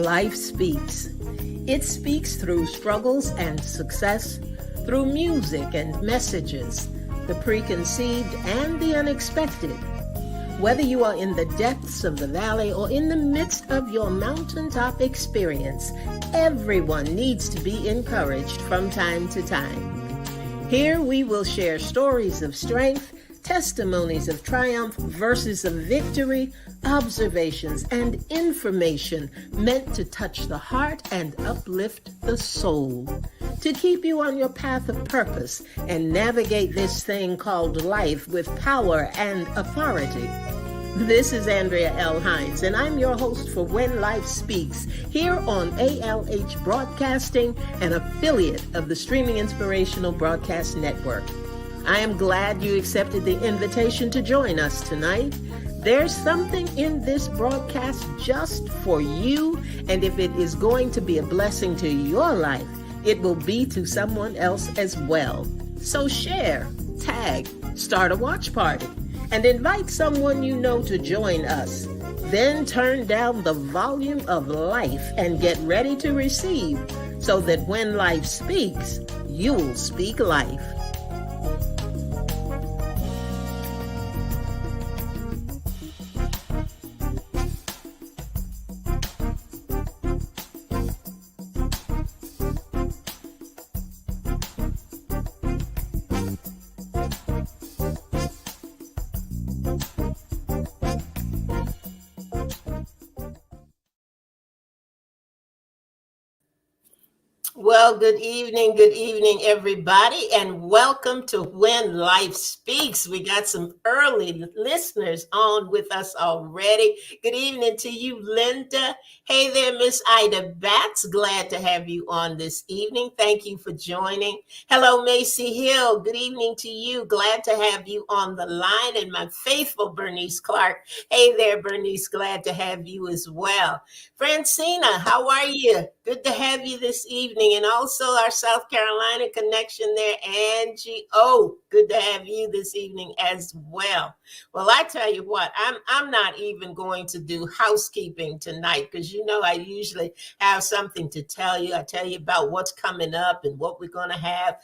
life speaks. It speaks through struggles and success, through music and messages, the preconceived and the unexpected. Whether you are in the depths of the valley or in the midst of your mountaintop experience, everyone needs to be encouraged from time to time. Here we will share stories of strength, testimonies of triumph, verses of victory, observations, and information meant to touch the heart and uplift the soul, to keep you on your path of purpose and navigate this thing called life with power and authority. This is Andrea Hines, and I'm your host for When Life Speaks, here on ALH Broadcasting, an affiliate of the Streaming Inspirational Broadcast Network. I am glad you accepted the invitation to join us tonight. There's something in this broadcast just for you, and if it is going to be a blessing to your life, it will be to someone else as well. So share, tag, start a watch party, and invite someone you know to join us. Then turn down the volume of life and get ready to receive, so that when life speaks, you'll speak life. Well, good evening, everybody, and welcome to When Life Speaks. We got some early listeners on with us already. Good evening to you, Linda. Hey there, Miss Ida Batts. Glad to have you on this evening. Thank you for joining. Hello, Macy Hill. Good evening to you. Glad to have you on the line. And my faithful Bernice Clark. Hey there, Bernice. Glad to have you as well. Francina, how are you? Good to have you this evening. And also our South Carolina connection there, Angie. Oh, good to have you this evening as well. Well, I tell you what, I'm not even going to do housekeeping tonight because you know I usually have something to tell you. I tell you about what's coming up and what we're going to have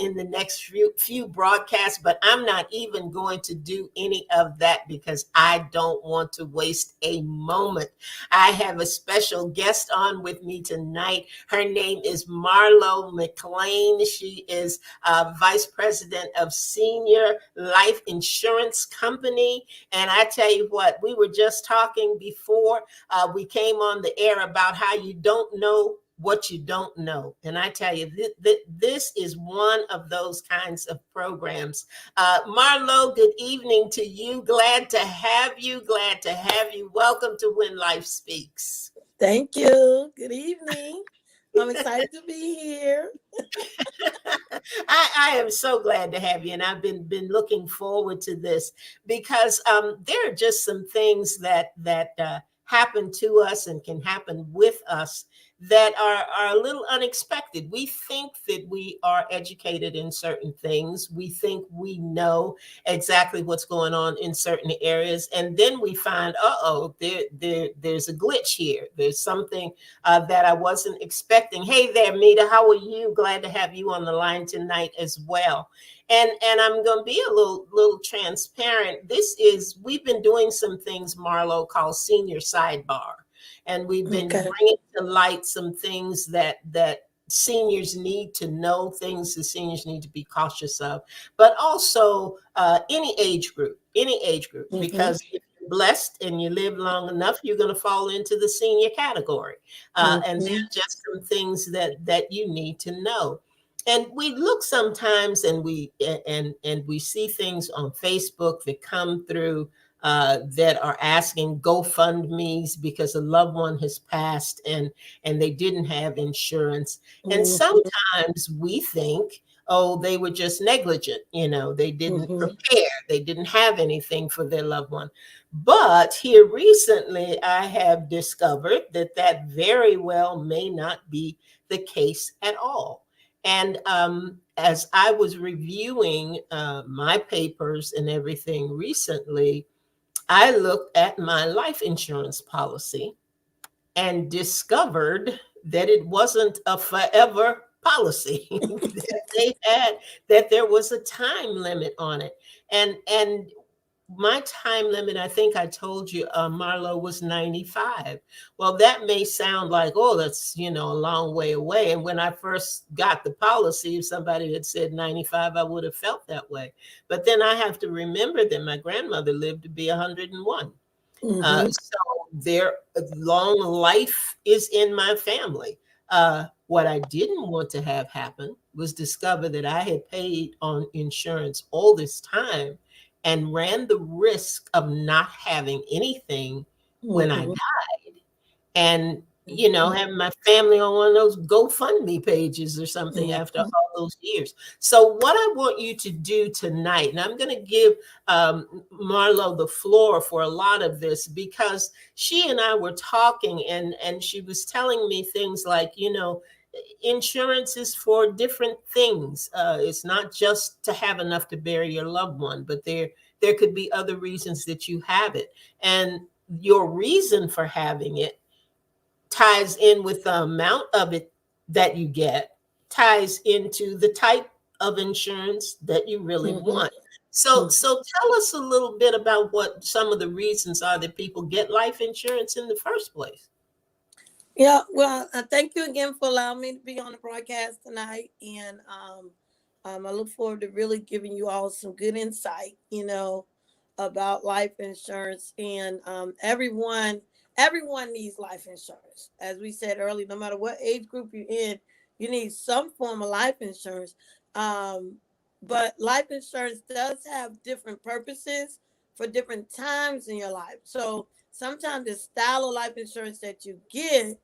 in the next few broadcasts, but I'm not even going to do any of that because I don't want to waste a moment. I have a special guest on with me tonight. Her name is Marlo McLean. She is Vice President of Senior Life Insurance Company. And I tell you what, we were just talking before we came on the air about how you don't know what you don't know. And I tell you, this is one of those kinds of programs. Marlo, good evening to you. Glad to have you. Glad to have you. Welcome to When Life Speaks. Thank you. Good evening. I'm excited to be here. I am so glad to have you, and I've been looking forward to this because there are just some things that happen to us and can happen with us that are a little unexpected. We think that we are educated in certain things. We think we know exactly what's going on in certain areas. And then we find, there's a glitch here. There's something that I wasn't expecting. Hey there, Mita, how are you? Glad to have you on the line tonight as well. And I'm going to be a little transparent. We've been doing some things, Marlo, called Senior Sidebar. And we've been bringing to light some things that seniors need to know, things that seniors need to be cautious of, but also any age group, because if you're blessed and you live long enough, you're going to fall into the senior category. And there are just some things that you need to know. And we look sometimes and we see things on Facebook that come through that are asking GoFundMe's because a loved one has passed and they didn't have insurance. And sometimes we think, oh, they were just negligent. They didn't prepare. They didn't have anything for their loved one. But here recently, I have discovered that very well may not be the case at all. And as I was reviewing my papers and everything recently, I looked at my life insurance policy and discovered that it wasn't a forever policy that they had, that there was a time limit on it. And my time limit, I think I told you, Marlo, was 95. Well, that may sound like, oh, that's, a long way away. And when I first got the policy, if somebody had said 95, I would have felt that way. But then I have to remember that my grandmother lived to be 101. Mm-hmm. So their long life is in my family. What I didn't want to have happen was discover that I had paid on insurance all this time and ran the risk of not having anything when I Mm-hmm. and Mm-hmm. have my family on one of those GoFundMe pages or something after Mm-hmm. all those years. So what I want you to do tonight, and I'm going to give Marlo the floor for a lot of this because she and I were talking, and she was telling me things like, insurance is for different things. It's not just to have enough to bury your loved one, but there could be other reasons that you have it, and your reason for having it ties in with the amount of it that you get, ties into the type of insurance that you really Mm-hmm. want. So tell us a little bit about what some of the reasons are that people get life insurance in the first place. Yeah, well, thank you again for allowing me to be on the broadcast tonight, and I look forward to really giving you all some good insight, about life insurance, and everyone needs life insurance. As we said earlier, no matter what age group you're in, you need some form of life insurance. Um, but life insurance does have different purposes for different times in your life. So sometimes the style of life insurance that you get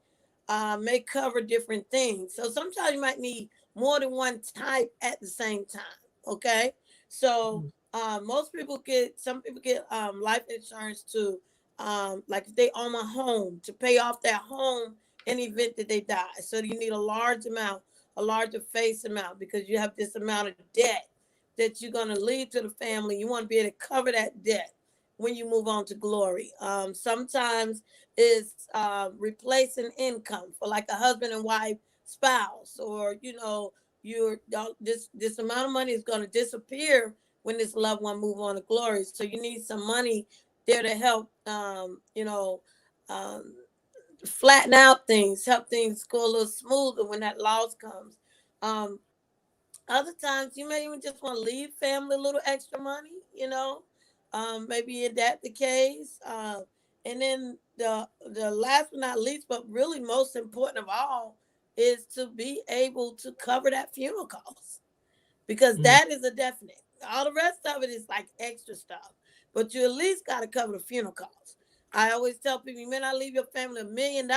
may cover different things. So sometimes you might need more than one type at the same time. Okay. So some people get life insurance to, like if they own a home, to pay off their home in the event that they die. So you need a large amount, a larger face amount, because you have this amount of debt that you're going to leave to the family. You want to be able to cover that debt when you move on to glory. Sometimes is replacing income for like a husband and wife spouse, or this amount of money is going to disappear when this loved one move on to glory. So you need some money there to help, um, flatten out things, help things go a little smoother when that loss comes. Um, Other times you may even just want to leave family a little extra money, maybe in that the case. And then the last but not least, but really most important of all, is to be able to cover that funeral cost, because Mm. that is a definite. All the rest of it is like extra stuff, but you at least got to cover the funeral costs. I always tell people, you may not leave your family $1 million,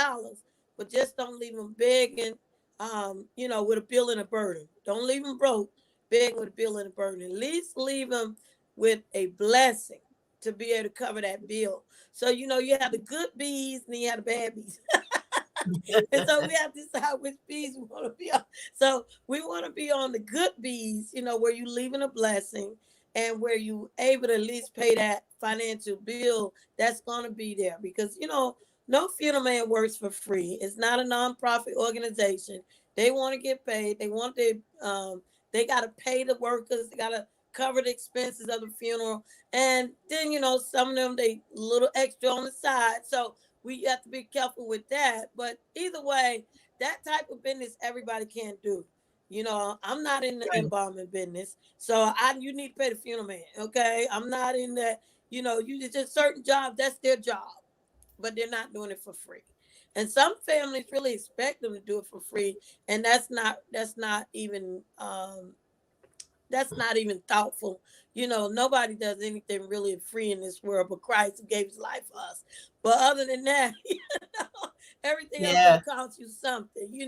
but just don't leave them begging, with a bill and a burden. Don't leave them broke, begging with a bill and a burden. At least leave them with a blessing to be able to cover that bill. So you have the good bees and then you have the bad bees. And so we have to decide which bees we want to be on. So we want to be on the good bees, where you leaving a blessing and where you able to at least pay that financial bill that's going to be there. Because, no funeral man works for free. It's not a nonprofit organization. They want to get paid. They got to pay the workers. They got to cover the expenses of the funeral. And then, some of them, they a little extra on the side. So we have to be careful with that. But either way, that type of business everybody can't do. I'm not in the Right. embalming business, so you need to pay the funeral man. Okay, I'm not in that. You just certain jobs, that's their job, but they're not doing it for free. And some families really expect them to do it for free, and that's not even thoughtful. Nobody does anything really free in this world but Christ, who gave his life for us. But other than that, everything else gonna Yeah. cost you something.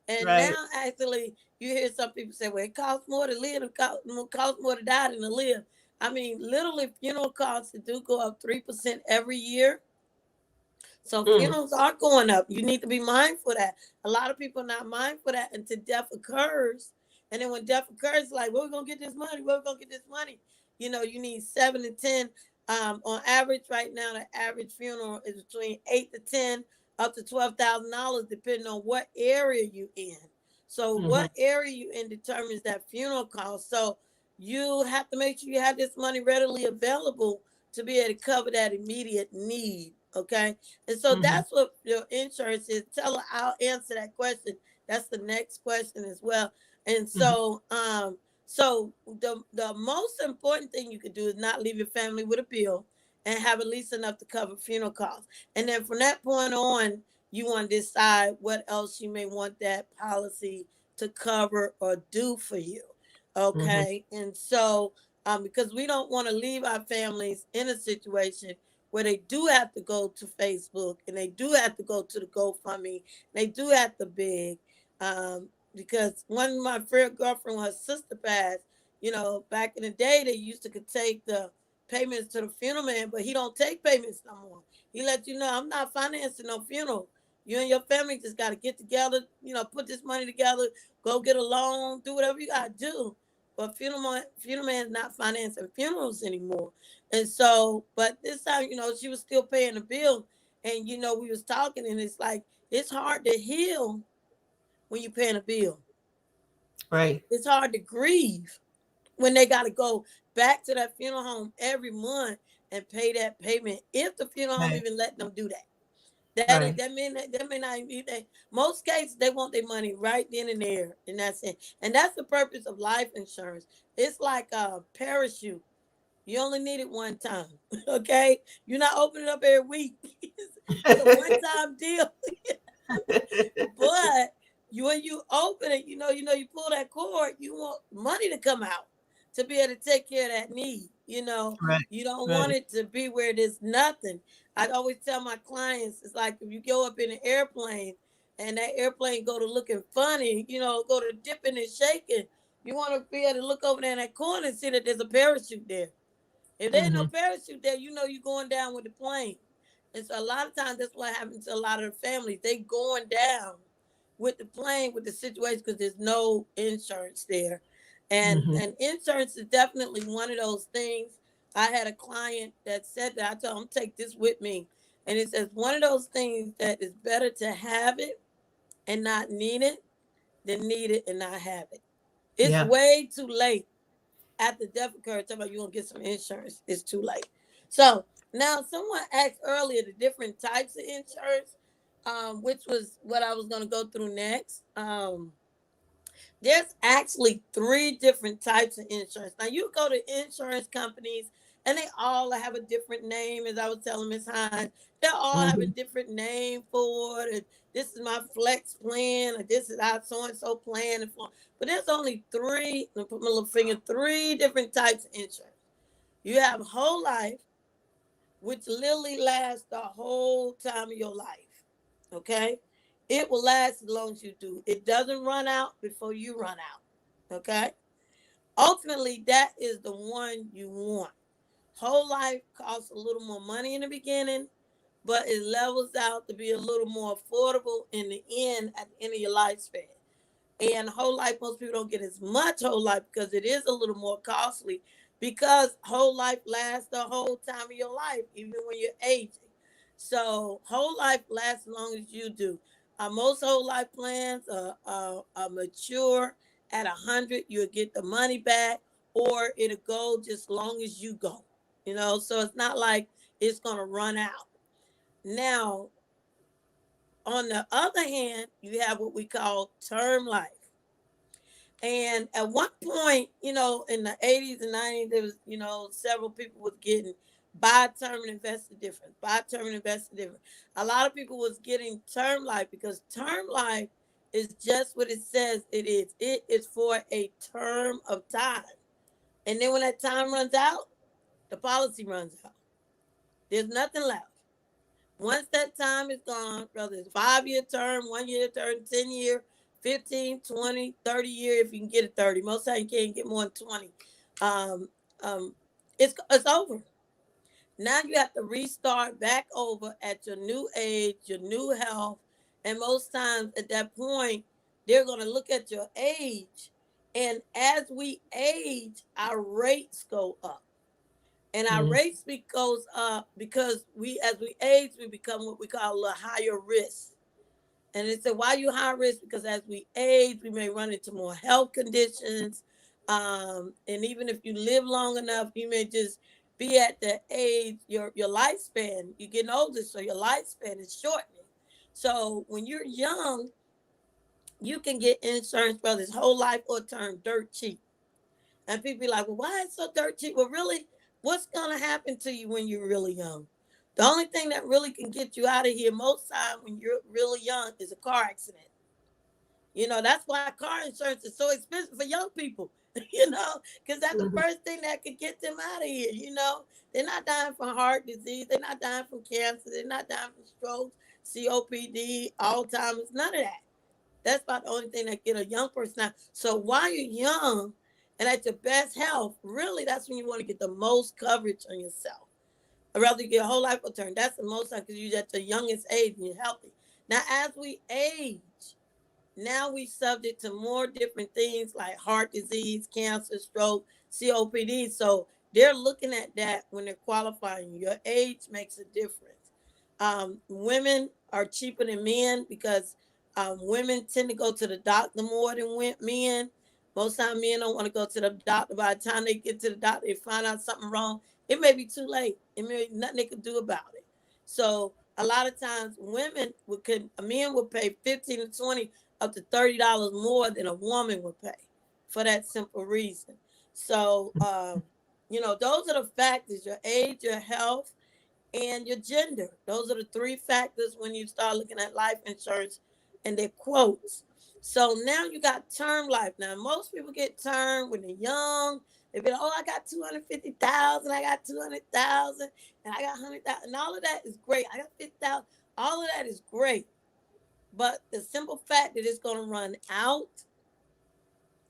And Right. now actually you hear some people say, well, it costs more to live, it costs more to die than to live. I mean, literally funeral costs do go up 3% every year. So Mm. funerals are going up. You need to be mindful of that. A lot of people are not mindful of that until death occurs. And then when death occurs, like, where we gonna get this money? Where we gonna get this money? You need 7 to 10. On average, right now, the average funeral is between 8 to 10. up to $12,000, depending on what area you in. So Mm-hmm. what area you in determines that funeral cost. So you have to make sure you have this money readily available to be able to cover that immediate need. Okay. And so Mm-hmm. that's what your insurance is. Tell her I'll answer that question. That's the next question as well. And Mm-hmm. so the most important thing you could do is not leave your family with a bill and have at least enough to cover funeral costs. And then from that point on, you want to decide what else you may want that policy to cover or do for you. Mm-hmm. Okay. And so, because we don't want to leave our families in a situation where they do have to go to Facebook and they do have to go to the GoFundMe, they do have to beg. Because one of my friend girlfriend, her sister passed, back in the day, they used to could take the payments to the funeral man, but he don't take payments no more. He let you know, I'm not financing no funeral. You and your family just got to get together, put this money together, go get a loan, do whatever you got to do. But funeral man is not financing funerals anymore. And so, but this time, she was still paying the bill. And, we was talking, and it's like, it's hard to heal when you're paying a bill. Right. It's hard to grieve when they got to go back to that funeral home every month and pay that payment. If the funeral home Right. even let them do that, Right. that may not be that. Most cases they want their money right then and there, and that's it. And that's the purpose of life insurance. It's like a parachute. You only need it one time, okay? You're not opening up every week. It's a one-time deal. But when you open it, you pull that cord, you want money to come out to be able to take care of that need. Right. You don't want Right. it to be where there's nothing. I always tell my clients, it's like if you go up in an airplane and that airplane go to looking funny, go to dipping and shaking, you want to be able to look over there in that corner and see that there's a parachute there. If there ain't no Mm-hmm. parachute there, you're going down with the plane. And so a lot of times that's what happens to a lot of the families. They going down with the plane with the situation because there's no insurance there. And Mm-hmm. and insurance is definitely one of those things. I had a client that said that. I told him take this with me. And it says one of those things that is better to have it and not need it than need it and not have it. It's Yeah. way too late after death occurs, talking about you gonna get some insurance. It's too late. So now someone asked earlier the different types of insurance, which was what I was gonna go through next. There's actually three different types of insurance. Now you go to insurance companies and they all have a different name, as I was telling Miss Hines. They all have a Mm-hmm. different name for it. And this is my flex plan, or this is our so and so plan. But there's only three, I'm put my little finger, three different types of insurance. You have whole life, which literally lasts the whole time of your life. Okay? It will last as long as you do. It doesn't run out before you run out. Okay? Ultimately, that is the one you want. Whole life costs a little more money in the beginning, but it levels out to be a little more affordable in the end at the end of your lifespan. And whole life, most people don't get as much whole life because it is a little more costly because whole life lasts the whole time of your life, even when you're aging. So whole life lasts as long as you do. Most whole life plans are mature at 100. You'll get the money back, or it'll go just long as you go. So it's not like it's gonna run out. Now, on the other hand, you have what we call term life. And at one point, in the 80s and 90s, there was, several people was getting buy term and invested different, buy term and invested different. A lot of people was getting term life because term life is just what it says it is. It is for a term of time. And then when that time runs out, the policy runs out. There's nothing left. Once that time is gone, whether it's 5 year term, 1 year term, 10 year, 15, 20, 30 year, if you can get it 30. Most times you can't get more than 20. Um, it's over. Now you have to restart back over at your new age, your new health. And most times at that point, they're going to look at your age. And as we age, our rates go up. And our Mhm. rates goes up because we, as we age, we become what we call a higher risk. And they said, why you high risk? Because as we age, we may run into more health conditions. And even if you live long enough, you may just be at the age, your lifespan, you're getting older, so your lifespan is shortening. So when you're young, you can get insurance for this whole life or term dirt cheap. And people be like, well, why is it so dirt cheap? Well, really, what's going to happen to you when you're really young? The only thing that really can get you out of here most time when you're really young is a car accident. That's why car insurance is so expensive for young people, because that's the Mhm. first thing that could get them out of here. They're not dying from heart disease. They're not dying from cancer. They're not dying from strokes, COPD, Alzheimer's, none of that. That's about the only thing that get a young person out. So while you're young and at your best health, really, that's when you want to get the most coverage on yourself. I'd rather you get a whole life return. That's the most time because you're at the youngest age and you're healthy. Now, as we age, now we subject to more different things like heart disease, cancer, stroke, COPD. So they're looking at that when they're qualifying. Your age makes a difference. Women are cheaper than men because women tend to go to the doctor more than men. Most time men don't want to go to the doctor. By the time they get to the doctor, they find out something wrong. It may be too late. It may be nothing they can do about it. So a lot of times men would pay 15 to 20 up to $30 more than a woman would pay for that simple reason. So, those are the factors: your age, your health, and your gender. Those are the three factors when you start looking at life insurance and their quotes. So now you got term life. Now most people get term when they're young. They be like, oh, I got 250,000, I got 200,000, and I got 100,000, and all of that is great. I got 50,000. All of that is great. But the simple fact that it's going to run out,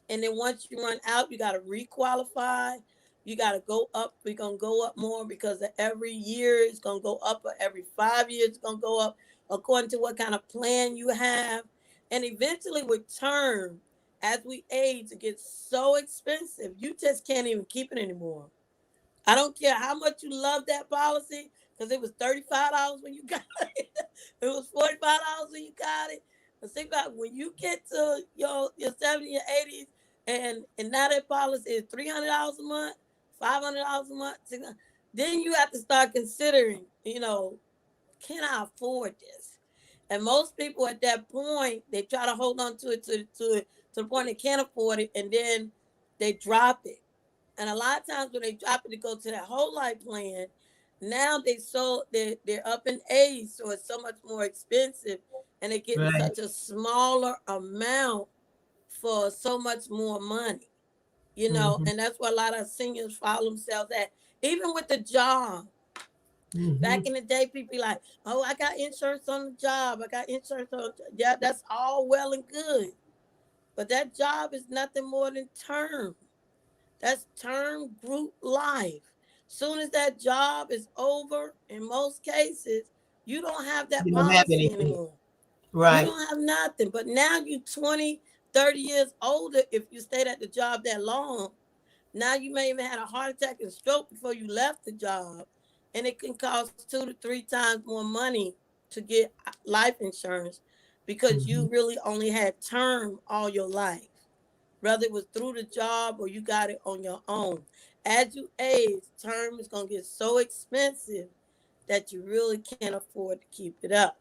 and then once you run out, you got to requalify. You got to go up. We're going to go up more because every year it's going to go up, or every 5 years it's going to go up according to what kind of plan you have. And eventually, with term, as we age, it gets so expensive, you just can't even keep it anymore. I don't care how much you love that policy because it was $35 when you got it. It was $45 when you got it. But think about when you get to your 70s or 80s, and now that policy is $300 a month, $500 a month, then you have to start considering, can I afford this? And most people at that point, they try to hold on to it to the point they can't afford it, and then they drop it. And a lot of times when they drop it to go to that whole life plan, now they're up in age, so it's so much more expensive, and they're getting Right. such a smaller amount for so much more money. Mhm. And that's why a lot of seniors follow themselves at. Even with the job, back Mhm. in the day, people be like, "Oh, I got insurance on the job. I got insurance on." Yeah, that's all well and good, but that job is nothing more than term. That's term group life. Soon as that job is over, in most cases, you don't have that You don't have policy anything. anymore. You Right. don't have nothing. But now you 20, 30 years older, if you stayed at the job that long, now you may even had a heart attack and stroke before you left the job. And it can cost 2 to 3 times more money to get life insurance because you Mhm. really only had term all your life, whether it was through the job or you got it on your own. As you age, term is going to get so expensive that you really can't afford to keep it up.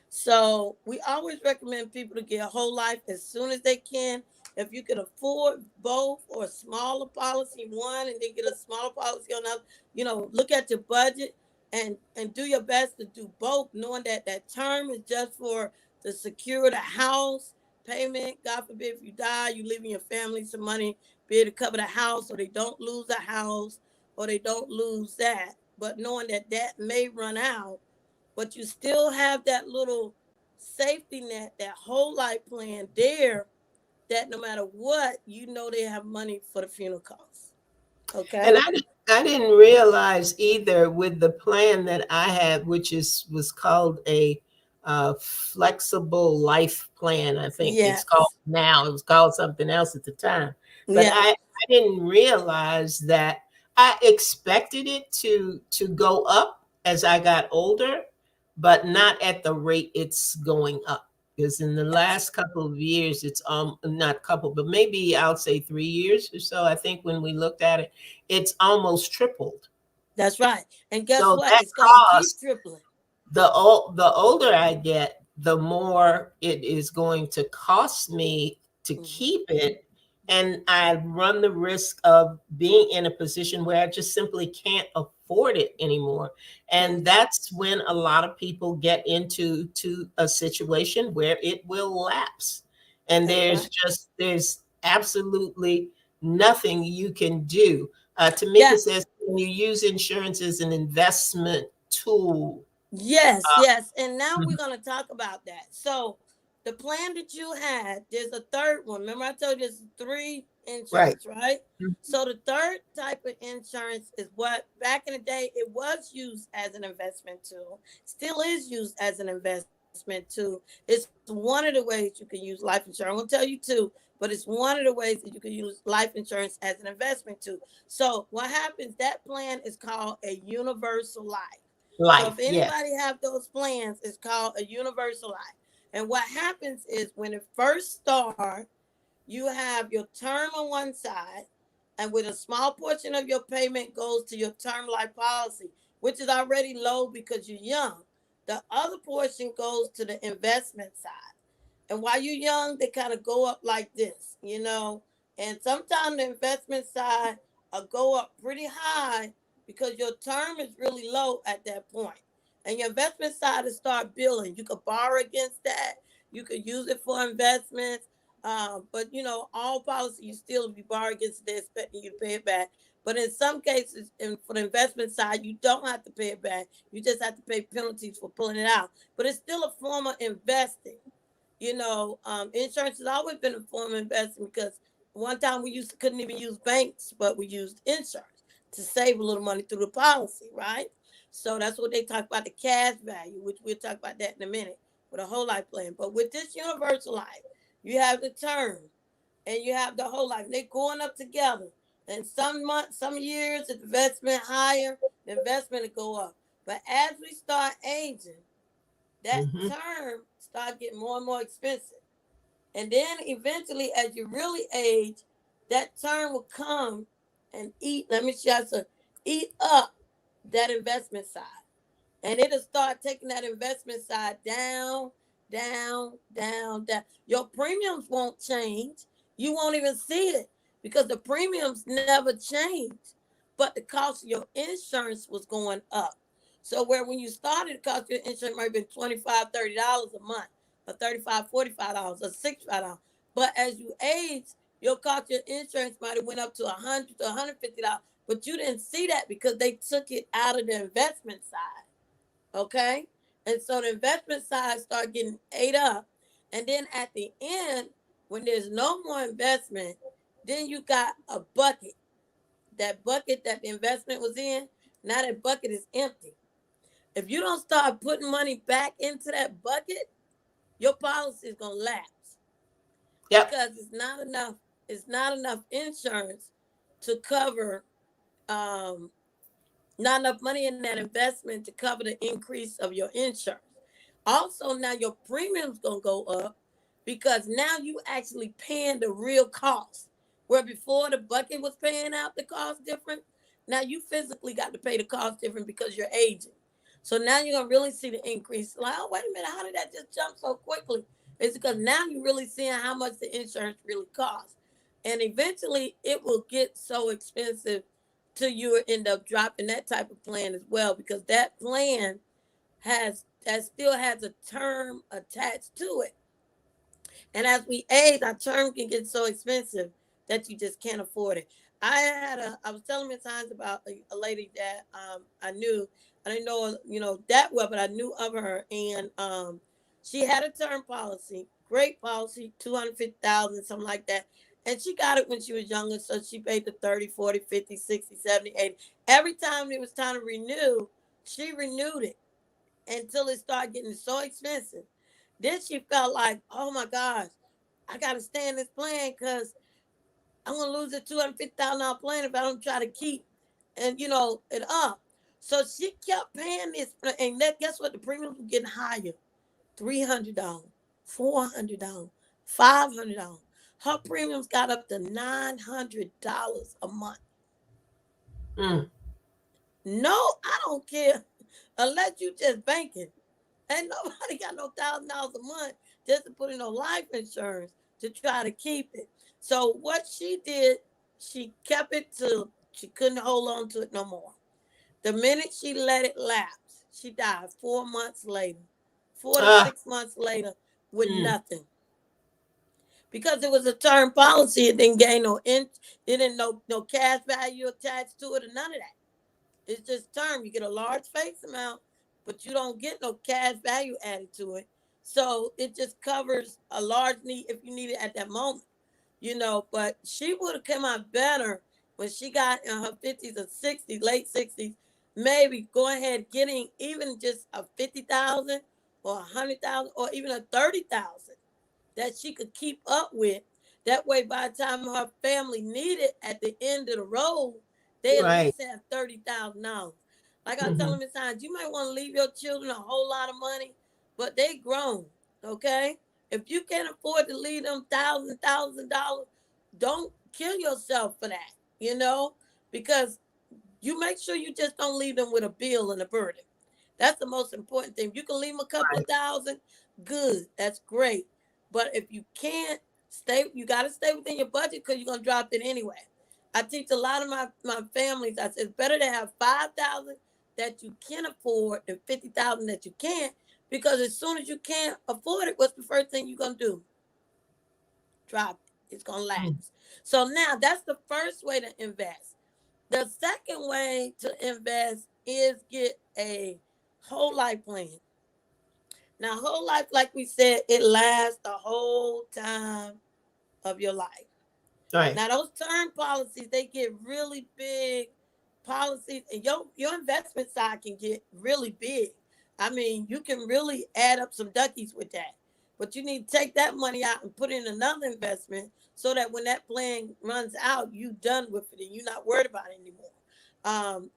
So we always recommend people to get a whole life as soon as they can. If you can afford both or a smaller policy one and then get a smaller policy on another, look at your budget and do your best to do both, knowing that that term is just for to secure the house payment. God forbid if you die, you leaving your family some money, be able to cover the house, so they don't lose a house or they don't lose that. But knowing that that may run out, but you still have that little safety net, that whole life plan there, that no matter what, they have money for the funeral costs. And Okay. I didn't realize either with the plan that I had, which was called a flexible life plan. I think it's called Yes. now. It was called something else at the time, but Yes. I didn't realize that. I expected it to go up as I got older, but not at the rate it's going up. Because in the Yes, last couple of years, it's not couple, but maybe I'll say 3 years or so. I think when we looked at it, it's almost tripled. that's right. And guess So what? that It's gonna keep cost tripling. the older I get, the more it is going to cost me to Hmm. keep it. And I run the risk of being in a position where I just simply can't afford it anymore. And Hmm. that's when a lot of people get into a situation where it will lapse. And That's right. there's absolutely nothing you can do. Tamika Yes. says, when you use insurance as an investment tool. Yes, Uh, yes. And now we're mhm. going to talk about that. So, the plan that you had, there's a third one. Remember, I told you there's three Right. insurance, right? Mhm. So, the third type of insurance is what back in the day it was used as an investment tool, still is used as an investment tool. It's one of the ways you can use life insurance. I'm going to tell you two, but it's one of the ways that you can use life insurance as an investment tool. So, what happens, that plan is called a universal life. So if Life, yes. anybody have those plans, it's called a universal life. And what happens is when it first starts, you have your term on one side, and with a small portion of your payment goes to your term life policy, which is already low because you're young. The other portion goes to the investment side. And while you're young, they kind of go up like this, you know. And sometimes the investment side will go up pretty high because your term is really low at that point. And your investment side is start building. You could borrow against that. You could use it for investments. But you know, all policy you still if you borrow against it, they're expecting you to pay it back. But in some cases, for the investment side, you don't have to pay it back. You just have to pay penalties for pulling it out. But it's still a form of investing. You know, insurance has always been a form of investment because one time we used to couldn't even use banks, but we used insurance to save a little money through the policy, right? So that's what they talk about the cash value, which we'll talk about that in a minute with a whole life plan. But with this universal life, you have the term and you have the whole life. They're going up together. And some months, some years, the investment higher, the investment will go up. But as we start aging, that Hmm. term start getting more and more expensive. And then eventually, as you really age, that term will come and eat, let me just eat up that investment side. And it'll start taking that investment side down, down, down, down. Your premiums won't change. You won't even see it because the premiums never change. But the cost of your insurance was going up. So where when you started, the cost of your insurance might have been $25, $30 a month, or $35, $45, or $65. But as you age, your cost of your insurance might have went up to $100 to $150. But you didn't see that because they took it out of the investment side. Okay. And so the investment side start getting ate up. And then at the end, when there's no more investment, then you got a bucket. That bucket that the investment was in, now that bucket is empty. If you don't start putting money back into that bucket, your policy is gonna lapse Yep. because it's not enough insurance to cover not enough money in that investment to cover the increase of your insurance. Also, now your premium's gonna go up because now you actually paying the real cost. Where before the bucket was paying out the cost different, now you physically got to pay the cost different because you're aging. So now you're gonna really see the increase. Like, oh wait a minute, how did that just jump so quickly? It's because now you're really seeing how much the insurance really costs. And eventually it will get so expensive till you end up dropping that type of plan as well because that plan that still has a term attached to it. And as we age, our term can get so expensive that you just can't afford it. I was telling Miss Hines about a lady that I knew. I didn't know that well, but I knew of her, and she had a term policy, great policy, 250,000, something like that. And she got it when she was younger, so she paid the 30, 40, 50, 60, 70, 80. Every time it was time to renew, she renewed it until it started getting so expensive. Then she felt like, oh my gosh, I gotta stay in this plan because I'm gonna lose a $250,000 plan if I don't try to keep and it up. So she kept paying this, and guess what? The premiums were getting higher. $300, $400, $500. Her premiums got up to $900 a month. Mm. No, I don't care unless you just banking. Ain't nobody got no $1,000 a month just to put in no life insurance to try to keep it. So what she did, she kept it till she couldn't hold on to it no more. The minute she let it lapse, she died 4 months later, 4 to Ah. 6 months later, with Mm. nothing. Because it was a term policy, it didn't gain it didn't no cash value attached to it or none of that. It's just term. You get a large face amount, but you don't get no cash value added to it. So it just covers a large need if you need it at that moment. But she would have come out better when she got in her 50s or 60s, late 60s, maybe go ahead getting even just a 50,000 or 100,000 or even a 30,000 that she could keep up with. That way, by the time her family needed at the end of the road, they at Right. least have $30,000. Like I tell Hmm. them at times, you might want to leave your children a whole lot of money, but they grown. Okay, if you can't afford to leave them $1,000, don't kill yourself for that. Because you make sure you just don't leave them with a bill and a burden. That's the most important thing. You can leave them a couple of Right. thousand, good. That's great. But if you can't you got to stay within your budget because you're going to drop it anyway. I teach a lot of my families. I said it's better to have 5,000 that you can afford than 50,000 that you can't. Because as soon as you can't afford it, what's the first thing you're going to do? Drop it. It's going to Mm. lapse. So now that's the first way to invest. The second way to invest is get a whole life plan. Now, whole life, like we said, it lasts the whole time of your life. Right. Now, those term policies, they get really big policies, and your investment side can get really big. I mean, you can really add up some duckies with that. But you need to take that money out and put in another investment so that when that plan runs out, you done with it and you're not worried about it anymore.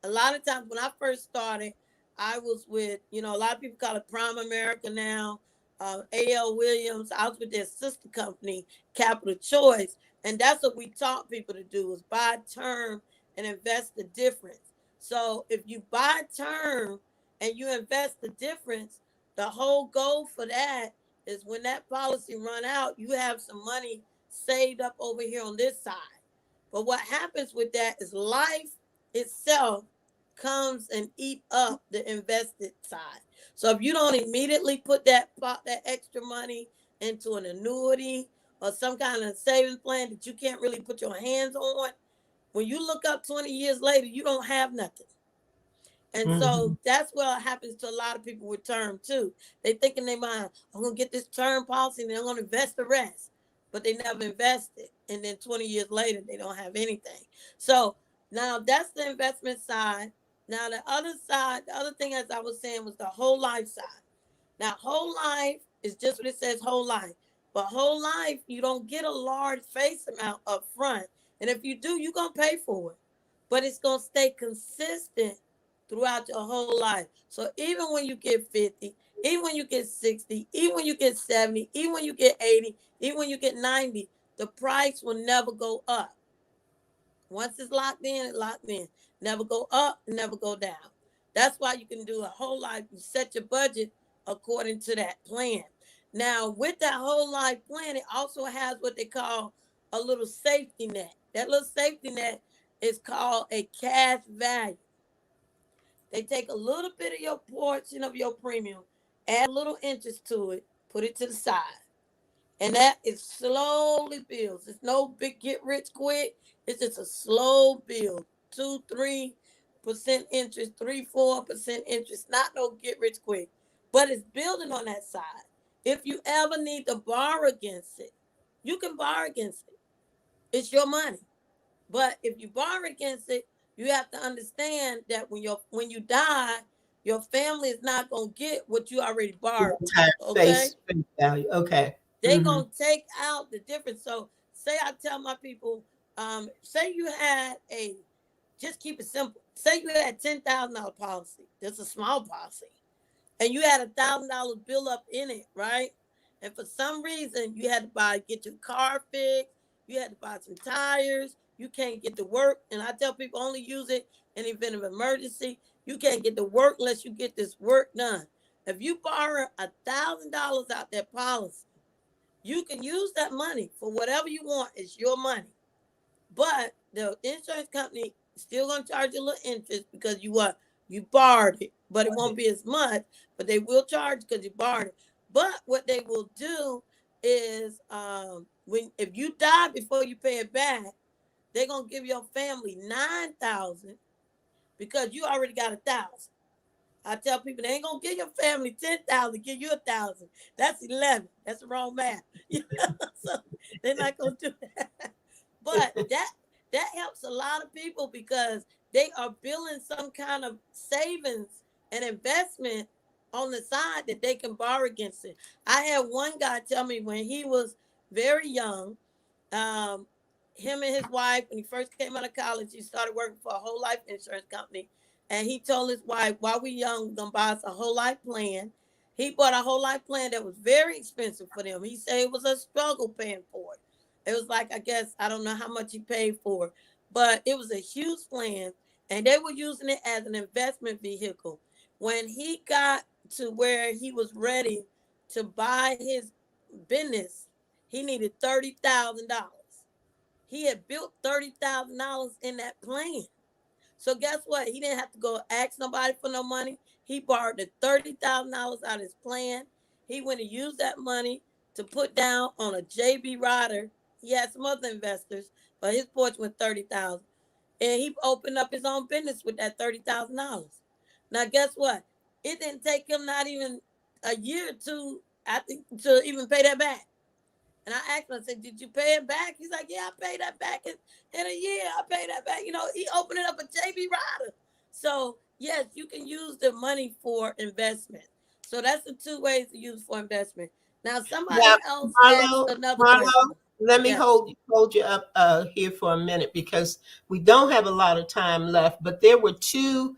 A lot of times when I first started, I was with, a lot of people call it Prime America now, A.L. Williams. I was with their sister company, Capital Choice. And that's what we taught people to do is buy term and invest the difference. So if you buy term and you invest the difference, the whole goal for that is when that policy run out, you have some money saved up over here on this side. But what happens with that is life itself comes and eat up the invested side. So if you don't immediately put that extra money into an annuity or some kind of savings plan that you can't really put your hands on, when you look up 20 years later, you don't have nothing. And Hmm. so that's what happens to a lot of people with term too. They think in their mind, I'm gonna get this term policy and I'm gonna invest the rest. But they never invested. And then 20 years later, they don't have anything. So now that's the investment side. Now the other side, the other thing as I was saying was the whole life side. Now, whole life is just what it says, whole life. But whole life, you don't get a large face amount up front. And if you do, you're going to pay for it. But it's going to stay consistent throughout your whole life. So even when you get 50, even when you get 60, even when you get 70, even when you get 80, even when you get 90, the price will never go up. Once it's locked in, it's locked in. Never go up, never go down. That's why you can do a whole life. You set your budget according to that plan. Now, with that whole life plan, it also has what they call a little safety net. That little safety net is called a cash value. They take a little bit of your portion of your premium, add a little interest to it, put it to the side. And that is slowly builds. It's no big get rich quick. It's just a slow build. 2-3% interest, 3-4% interest. Not no get rich quick. But it's building on that side. If you ever need to borrow against it, you can borrow against it. It's your money. But if you borrow against it, you have to understand that when you die, your family is not gonna get what you already The borrowed. entire Okay? face value. Okay. They Hmm. gonna take out the difference. So say I tell my people, say you had just keep it simple. say you had $10,000 policy. That's a small policy, and you had $1,000 bill up in it, right? And for some reason, you had to get your car fixed. You had to buy some tires. You can't get to work, and I tell people only use it in event of emergency. You can't get to work unless you get this work done. If you borrow $1,000 out that policy, you can use that money for whatever you want. It's your money. But the insurance company still gonna charge you a little interest because you borrowed it, but it won't be as much. But they will charge because you borrowed it. But what they will do is when if you die before you pay it back, they're gonna give your family 9,000 because you already got 1,000. I tell people they ain't gonna give your family 10,000, give you 1,000. That's 11. That's the wrong math. So they're not gonna do that. But that helps a lot of people because they are building some kind of savings and investment on the side that they can borrow against it. I had one guy tell me when he was very young, um, him and his wife, when he first came out of college, he started working for a whole life insurance company. And he told his wife, while we young, we're gonna buy us a whole life plan. He bought a whole life plan that was very expensive for them. He said it was a struggle paying for it. It was like, I guess, I don't know how much he paid for it, but it was a huge plan. And they were using it as an investment vehicle. When he got to where he was ready to buy his business, he needed $30,000. He had built $30,000 in that plan. So guess what? He didn't have to go ask nobody for no money. He borrowed the $30,000 out of his plan. He went and used that money to put down on a JB Rider. He had some other investors, but his portion was 30,000, and he opened up his own business with that $30,000. Now guess what? It didn't take him not even a year or two, I think, to even pay that back. And I asked him, I said, did you pay it back? He's like, yeah, I paid that back in a year. I paid that back. He opened it up a JB Rider. So, yes, you can use the money for investment. So that's the two ways to use for investment. Now, Now, somebody else asked Marlo, another Marlo, question. let me Yes, hold you up here for a minute because we don't have a lot of time left. But there were two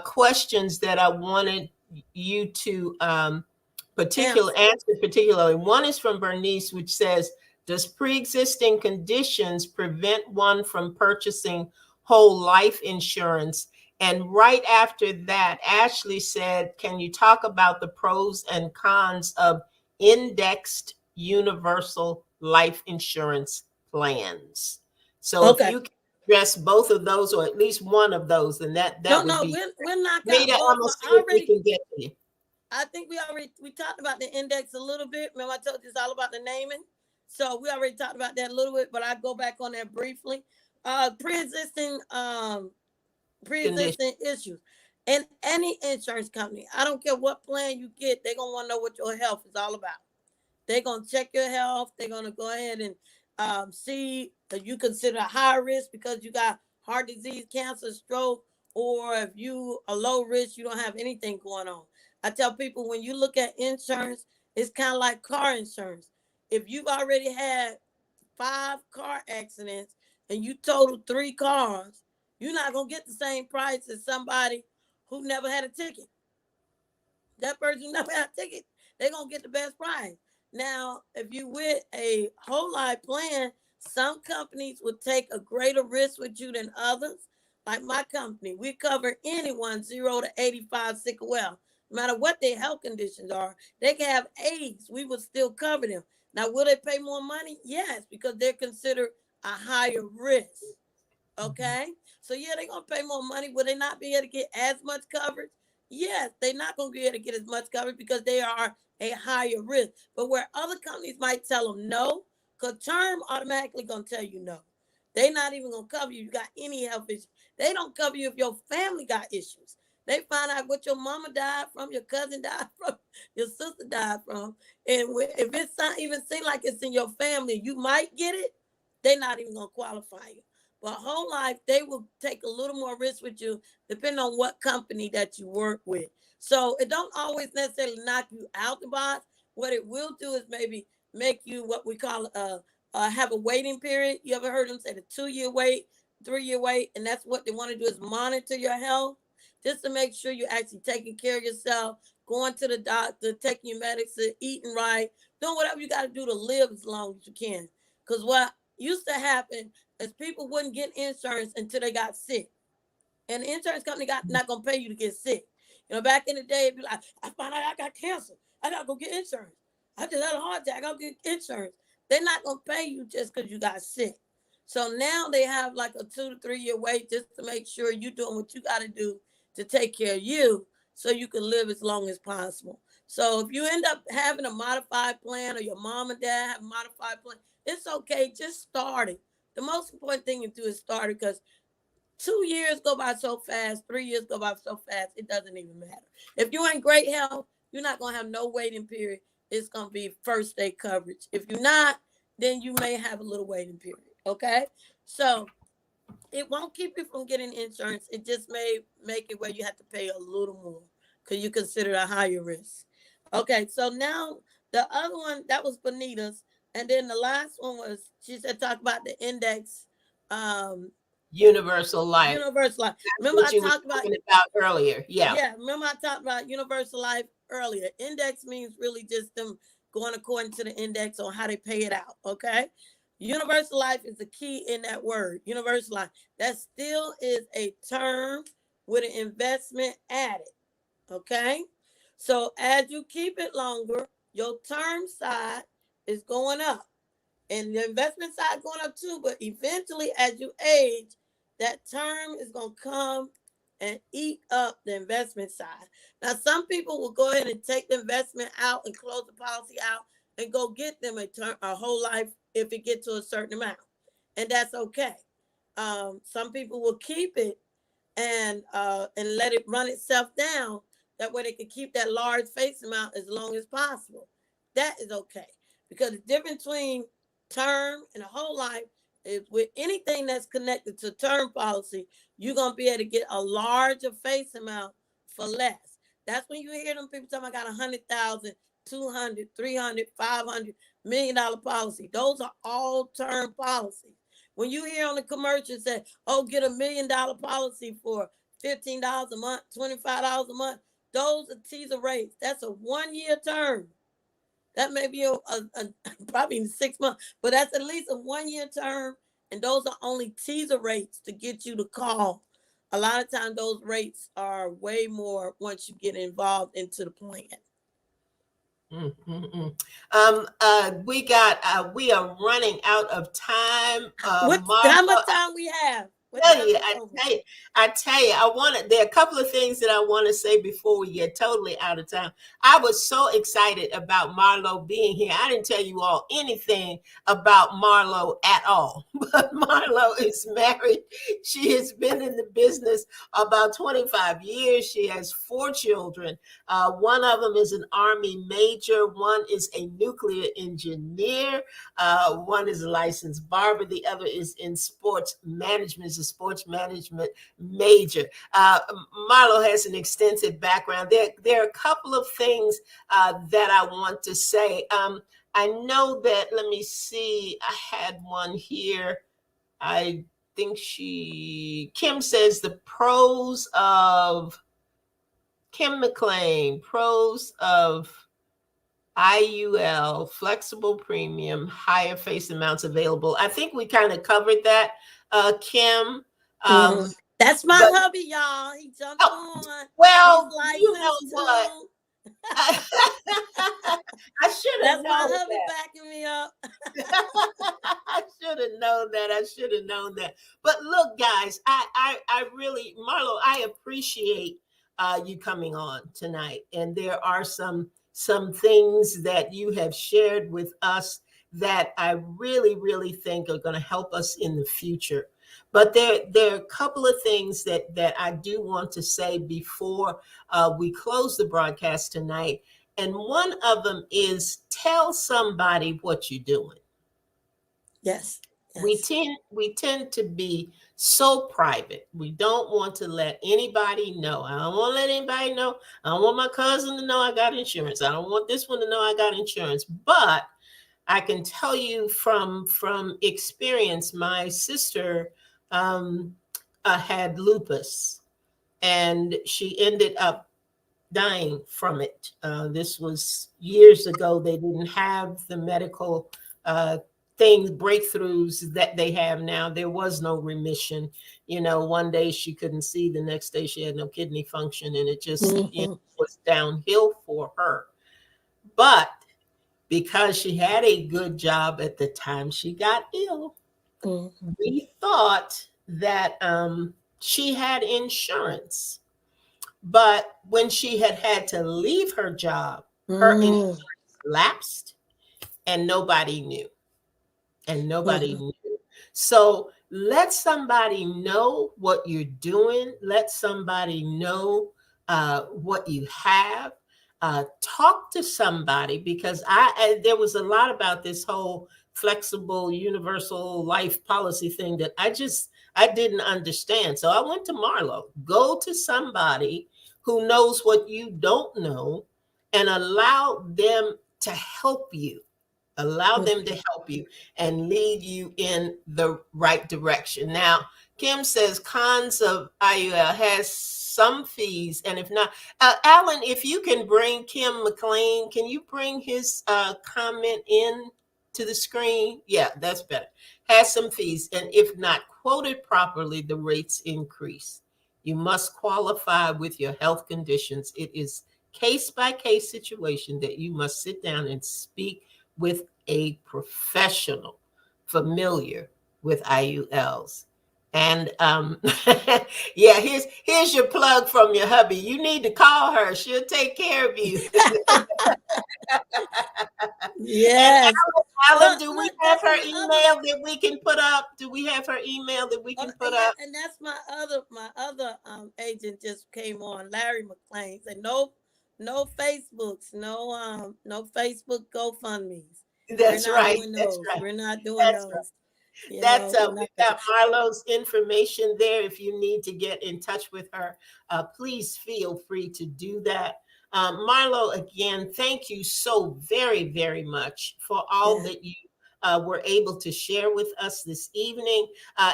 questions that I wanted you to particular answer. answer particularly. One is from Bernice, which says, "Does pre-existing conditions prevent one from purchasing whole life insurance?" And right after that, Ashley said, "Can you talk about the pros and cons of indexed universal life insurance plans?" So if Okay. you can address both of those or at least one of those, then that No, would no, be we'll knock me out to both. almost see I if we already can get to you. I think we talked about the index a little bit. Remember, I told you it's all about the naming. So we already talked about that a little bit, but I go back on that briefly. Pre-existing Condition. pre-existing issues. In any insurance company, I don't care what plan you get, they're gonna want to know what your health is all about. They're gonna check your health. They're gonna go ahead and see if you consider high risk because you got heart disease, cancer, stroke, or if you are low risk, you don't have anything going on. I tell people when you look at insurance, it's kind of like car insurance. If you've already had 5 car accidents and you total 3 cars, you're not gonna get the same price as somebody who never had a ticket. That person never had a ticket. They're gonna get the best price. Now, if you with a whole life plan, some companies would take a greater risk with you than others. Like my company, we cover anyone 0 to 85 sick or well. No matter what their health conditions are, they can have AIDS. We would still cover them. Now, will they pay more money? Yes, because they're considered a higher risk. Okay. So yeah, they're gonna pay more money. Will they not be able to get as much coverage? Yes, they're not gonna be able to get as much coverage because they are a higher risk. But where other companies might tell them no, because term automatically gonna tell you no. They're not even gonna cover you. You got any health issues. They don't cover you if your family got issues. They find out what your mama died from, your cousin died from, your sister died from, and if it's not even seem like it's in your family, you might get it. They're not even gonna qualify you. But whole life, they will take a little more risk with you, depending on what company that you work with. So it don't always necessarily knock you out the box. What it will do is maybe make you what we call have a waiting period. You ever heard them say the 2-year wait? 3 year wait, and that's what they want to do is monitor your health just to make sure you're actually taking care of yourself, going to the doctor, taking your medicine, eating right, doing whatever you got to do to live as long as you can. Because what used to happen is people wouldn't get insurance until they got sick, and the insurance company got not gonna pay you to get sick. Back in the day, it'd be like, I found out I got cancer. I gotta go get insurance. I just had a heart attack. I gotta get insurance. They're not gonna pay you just because you got sick. So now they have like a 2 to 3 year wait just to make sure you're doing what you gotta do to take care of you so you can live as long as possible. So if you end up having a modified plan or your mom and dad have a modified plan, it's okay. Just start it. The most important thing you do is start it because 2 years go by so fast, 3 years go by so fast, it doesn't even matter. If you're in great health, you're not going to have no waiting period. It's going to be first day coverage. If you're not, then you may have a little waiting period. Okay. So it won't keep you from getting insurance. It just may make it where you have to pay a little more because you consider a higher risk. Okay. So now the other one, that was Bonita's. And then the last one was, she said, talk about the index. Um, Universal life. Universal life. That's Remember what I you were talked about, talking about earlier. Yeah. yeah, remember I talked about universal life earlier. Index means really just them going according to the index on how they pay it out. Okay. Universal life is the key in that word. Universal life. That still is a term with an investment added. Okay. So as you keep it longer, your term side is going up and the investment side going up too. But eventually, as you age, that term is going to come and eat up the investment side. Now, some people will go ahead and take the investment out and close the policy out and go get them a whole life if it gets to a certain amount, and that's okay. Some people will keep it and let it run itself down. That way they can keep that large face amount as long as possible. That is okay. Because the difference between term and a whole life is with anything that's connected to term policy, you're gonna be able to get a larger face amount for less. That's when you hear them people talking, I got 100,000, 200, 300, 500 million dollar policy. Those are all term policies. When you hear on the commercial say, oh, get $1 million policy for $15 a month, $25 a month, those are teaser rates. That's a 1 year term. That may be probably in 6 months, but that's at least a 1 year term. And those are only teaser rates to get you to call. A lot of times those rates are way more once you get involved into the plan. Mm-mm-mm. We are running out of time. How Marlo, much time we have? What tell time you, is I over? tell you, I tell you, I want to. There are a couple of things that I want to say before we get totally out of time. I was so excited about Marlo being here. I didn't tell you all anything about Marlo at all, but Marlo is married. She has been in the business about 25 years. She has 4 children. One of them is an Army major. One is a nuclear engineer. One is a licensed barber. The other is in sports management, is a sports management major. Marlo has an extensive background. There are a couple of things that I want to say. I know that, let me see, I had one here. I think Kim says the pros of, Kim McLean, pros of IUL, flexible premium, higher face amounts available. I think we kind of covered that, Kim. Hmm. Um, That's my but hubby, y'all. He jumped oh, on. He's well, you know licensed what? too. I, I should have That's my known hubby backing me up. that. I should have known that. I should have known that. But look, guys, I really, Marlo, I appreciate you coming on tonight. And there are some things that you have shared with us that I really, really think are going to help us in the future. But there are a couple of things that I do want to say before we close the broadcast tonight. And one of them is tell somebody what you're doing. Yes, we yes. tend we tend to be so private. We don't want to let anybody know. I don't want to let anybody know. I don't want my cousin to know I got insurance. I don't want this one to know I got insurance. But I can tell you from experience, my sister um, had lupus, and she ended up dying from it. This was years ago. They didn't have the medical uh, things, breakthroughs that they have now. There was no remission. You know, one day she couldn't see, the next day she had no kidney function, and it just, Mhm. was downhill for her. But because she had a good job at the time she got ill, Mhm. we thought that she had insurance. But when she had to leave her job, her insurance Mhm. lapsed, and nobody knew. And nobody Mhm. knew. So let somebody know what you're doing. Let somebody know what you have. Talk to somebody, because there was a lot about this whole flexible universal life policy thing that I didn't understand. So I went to Marlo. Go to somebody who knows what you don't know, and allow them to help you. Allow them to help you and lead you in the right direction. Now, Kim says cons of IUL has some fees, and if not, Alan, if you can bring Kim McLean, can you bring his comment in to the screen? Yeah, that's better. Has some fees, and if not quoted properly, the rates increase. You must qualify with your health conditions. It is case by case situation that you must sit down and speak with a professional familiar with IULs. And yeah, here's your plug from your hubby. You need to call her. She'll take care of you. And Yes. Alan, do we Look, have that's her my other. email that we can put up? Do we have her email that we can put Yeah, up? and that's my other agent just came on, Larry McLean. Said no Facebooks, no Facebook GoFundMe's. We're That's not right. doing That's those. right. We're not doing That's right. those. We're not We've gonna do. got Marlo's information there. If you need to get in touch with her, please feel free to do that. Marlo, again, thank you so very, very much for all Yeah. that you were able to share with us this evening.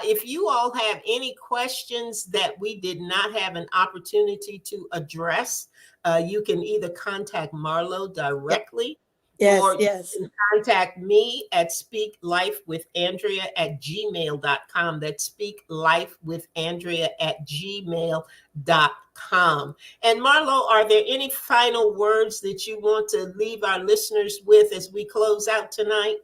If you all have any questions that we did not have an opportunity to address, you can either contact Marlo Yeah. directly, or Yes, you yes. can contact me at speaklifewithandrea@gmail.com. That's speaklifewithandrea@gmail.com. And Marlo, are there any final words that you want to leave our listeners with as we close out tonight?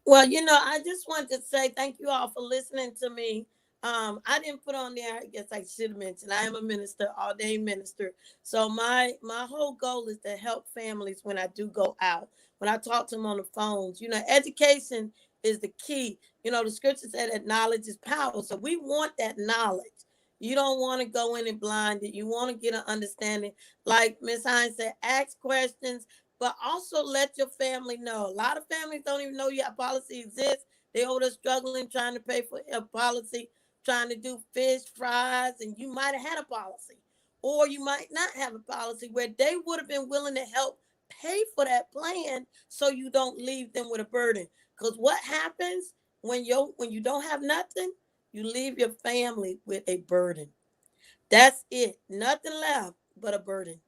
Well, I just want to say thank you all for listening to me. I didn't put on there. I guess I should have mentioned I am a minister, all day minister. So my whole goal is to help families when I do go out. When I talk to them on the phones, education is the key. The scripture said that knowledge is power. So we want that knowledge. You don't want to go in it blinded. You want to get an understanding. Like Miss Hines said, ask questions, but also let your family know. A lot of families don't even know your policy exists. They over there struggling trying to pay for a policy, trying to do fish fries, and you might have had a policy, or you might not have a policy where they would have been willing to help pay for that plan, so you don't leave them with a burden. Because what happens when you don't have nothing, you leave your family with a burden. That's it. Nothing left but a burden.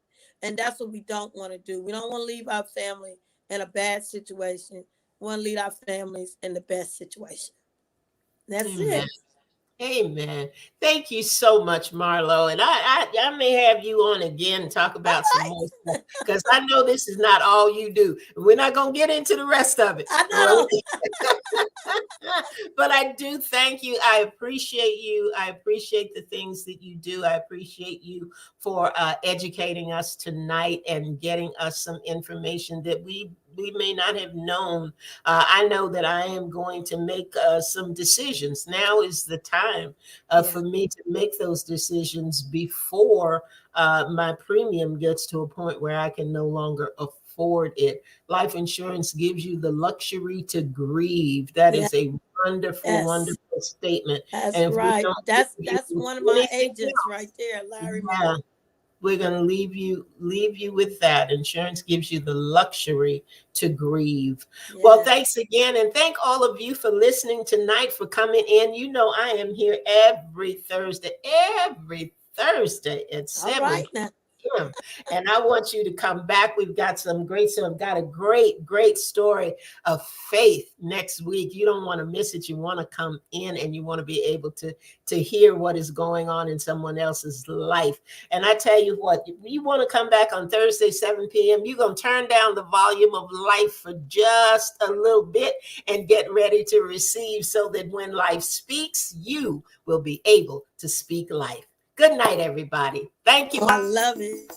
And that's what we don't want to do. We don't want to leave our family in a bad situation. We want to leave our families in the best situation. That's Amen. it. Amen. Thank you so much, Marlo. And I may have you on again and talk All about some more right. stuff, because I know this is not all you do. We're not going to get into the rest of it. I Well, know. but I do thank you. I appreciate you. I appreciate the things that you do. I appreciate you for educating us tonight and getting us some information that we may not have known. I know that I am going to make some decisions. Now is the time Yeah. for me to make those decisions before my premium gets to a point where I can no longer afford it. Life insurance gives you the luxury to grieve. That Yeah. is a wonderful, Yes. wonderful statement. That's And if we right. don't That's give that's you one of my anything agents right else, there, Larry yeah, McLean. we're going to leave you with that. Insurance gives you the luxury to grieve. Well, Yeah. thanks again, and thank all of you for listening tonight, for coming in. You know, I am here every Thursday at All 7 right now. p.m. And I want you to come back. We've got some great, so I've got a great story of faith next week. You don't want to miss it. You want to come in and you want to be able to hear what is going on in someone else's life. And I tell you what, if you want to come back on Thursday, 7 p.m., you're going to turn down the volume of life for just a little bit and get ready to receive, so that when life speaks, you will be able to speak life. Good night, everybody. Thank you. Oh, I love it.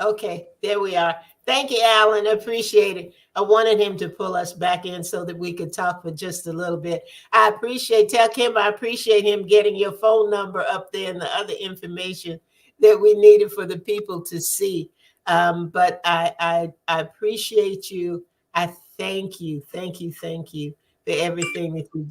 Okay, there we are. Thank you, Alan. Appreciate it. I wanted him to pull us back in so that we could talk for just a little bit. Tell Kim I appreciate him getting your phone number up there and the other information that we needed for the people to see. But I appreciate you. I thank you for everything that you